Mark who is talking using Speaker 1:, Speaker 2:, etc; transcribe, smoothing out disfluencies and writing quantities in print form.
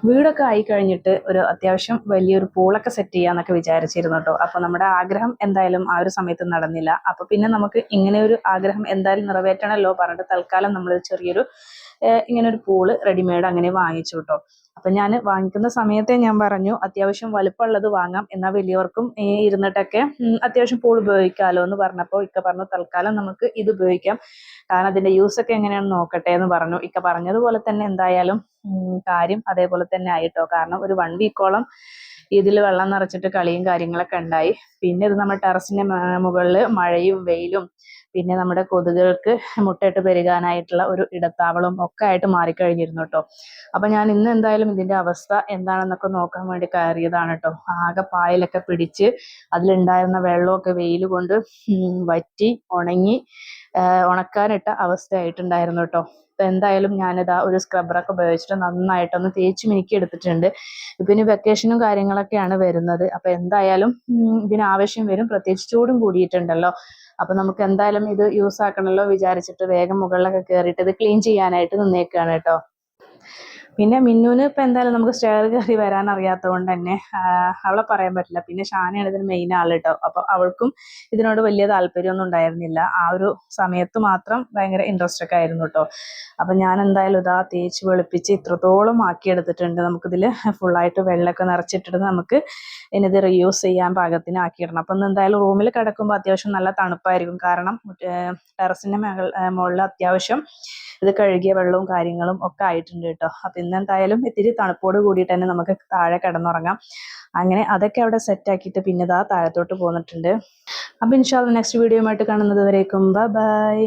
Speaker 1: വീടൊക്കെ ആയി കഴിഞ്ഞിട്ട് ഒരു അത്യാവശ്യം വലിയൊരു പൂളൊക്കെ സെറ്റ് ചെയ്യാന്നൊക്കെ വിചാരിച്ചിരുന്നു കേട്ടോ. അപ്പോൾ നമ്മുടെ ആഗ്രഹം എന്തായാലും ആ ഒരു സമയത്ത് നടന്നില്ല. അപ്പോൾ പിന്നെ നമുക്ക് ഇങ്ങനെ ഒരു ആഗ്രഹം എന്തായാലും നിറവേറ്റണമല്ലോ പറഞ്ഞിട്ട് തൽക്കാലം നമ്മൾ ചെറിയൊരു ഇങ്ങനെ ഒരു പൂള് റെഡിമെയ്ഡ് അങ്ങനെ വാങ്ങിച്ചു കേട്ടോ. അപ്പം ഞാൻ വാങ്ങിക്കുന്ന സമയത്തെ ഞാൻ പറഞ്ഞു അത്യാവശ്യം വലുപ്പമുള്ളത് വാങ്ങാം, എന്നാൽ വലിയവർക്കും ഇരുന്നിട്ടൊക്കെ അത്യാവശ്യം പൂൾ ഉപയോഗിക്കാമല്ലോ എന്ന് പറഞ്ഞപ്പോൾ ഇക്ക പറഞ്ഞു തൽക്കാലം നമുക്ക് ഇത് ഉപയോഗിക്കാം, കാരണം അതിന്റെ യൂസ് ഒക്കെ എങ്ങനെയാണെന്ന് നോക്കട്ടെ എന്ന് പറഞ്ഞു. ഇക്ക പറഞ്ഞതുപോലെ തന്നെ എന്തായാലും കാര്യം അതേപോലെ തന്നെ ആയിട്ടോ. കാരണം ഒരു 1 വീക്കോളം ഇതിൽ വെള്ളം നിറച്ചിട്ട് കളിയും കാര്യങ്ങളൊക്കെ ഉണ്ടായി. പിന്നെ ഇത് നമ്മുടെ ടെറസിന്റെ മുകളിൽ മഴയും വെയിലും പിന്നെ നമ്മുടെ കൊതുകുകൾക്ക് മുട്ടയിട്ട് പെരുകാനായിട്ടുള്ള ഒരു ഇടത്താവളം ഒക്കെ ആയിട്ട് മാറിക്കഴിഞ്ഞിരുന്നു കേട്ടോ. അപ്പൊ ഞാൻ ഇന്ന് എന്തായാലും ഇതിന്റെ അവസ്ഥ എന്താണെന്നൊക്കെ നോക്കാൻ വേണ്ടി കയറിയതാണ് കേട്ടോ. ആകെ പായലൊക്കെ പിടിച്ച് അതിലുണ്ടായിരുന്ന വെള്ളമൊക്കെ വെയിൽ കൊണ്ട് വറ്റി ഉണങ്ങി ഉണക്കാനിട്ട അവസ്ഥയായിട്ടുണ്ടായിരുന്നു കേട്ടോ. അപ്പൊ എന്തായാലും ഞാനിതാ ഒരു സ്ക്രബ്ബറൊക്കെ ഉപയോഗിച്ചിട്ട് നന്നായിട്ടൊന്ന് തേച്ച് മിനുക്കി എടുത്തിട്ടുണ്ട്. ഇപ്പൊ ഇനി വെക്കേഷനും കാര്യങ്ങളൊക്കെയാണ് വരുന്നത്. അപ്പൊ എന്തായാലും ഇതിന് ആവശ്യം വരും, പ്രത്യേകിച്ച് ചൂടും കൂടിയിട്ടുണ്ടല്ലോ. അപ്പൊ നമുക്ക് എന്തായാലും ഇത് യൂസ് ആക്കണമല്ലോ വിചാരിച്ചിട്ട് വേഗം മുകളിലൊക്കെ കയറിയിട്ട് ഇത് ക്ലീൻ ചെയ്യാനായിട്ട് നിന്നേക്കാണ് കേട്ടോ. പിന്നെ മിന്നുവിന് ഇപ്പം എന്തായാലും നമുക്ക് സ്റ്റെയർ കയറി വരാൻ അറിയാത്തത് കൊണ്ട് തന്നെ അവളെ പറയാൻ പറ്റില്ല. പിന്നെ ഷാനയാണ് ഇതിന് മെയിൻ ആൾ കേട്ടോ. അപ്പോൾ അവൾക്കും ഇതിനോട് വലിയ താല്പര്യമൊന്നും ഉണ്ടായിരുന്നില്ല. ആ ഒരു സമയത്ത് മാത്രം ഭയങ്കര ഇൻട്രസ്റ്റ് ഒക്കെ ആയിരുന്നു കേട്ടോ. അപ്പം ഞാൻ എന്തായാലും ഇതാ തേച്ച് വെളുപ്പിച്ച് ഇത്രത്തോളം ആക്കിയെടുത്തിട്ടുണ്ട്. നമുക്കിതിൽ ഫുള്ളായിട്ട് വെള്ളമൊക്കെ നിറച്ചിട്ടിട്ട് നമുക്ക് ഇനിത് റീയൂസ് ചെയ്യാൻ പാകത്തിന് ആക്കിയിടണം. അപ്പം എന്തായാലും റൂമിൽ കിടക്കുമ്പോൾ അത്യാവശ്യം നല്ല തണുപ്പായിരിക്കും. കാരണം ടെറസിൻ്റെ മുകളിൽ അത്യാവശ്യം ഇത് കഴുകിയ വെള്ളവും കാര്യങ്ങളും ഒക്കെ ആയിട്ടുണ്ട് കേട്ടോ. അപ്പം ഇന്നെന്തായാലും ഇത്തിരി തണുപ്പോട് കൂടിയിട്ട് തന്നെ നമുക്ക് താഴെ കിടന്നുറങ്ങാം. അങ്ങനെ അതൊക്കെ അവിടെ സെറ്റ് ആക്കിയിട്ട് പിന്നെ ഇതാ താഴത്തോട്ട് പോന്നിട്ടുണ്ട്. അപ്പം ഇൻഷാ അല്ലാഹ് നെക്സ്റ്റ് വീഡിയോ ആയിട്ട് കാണുന്നത് വരേക്കും ബൈ.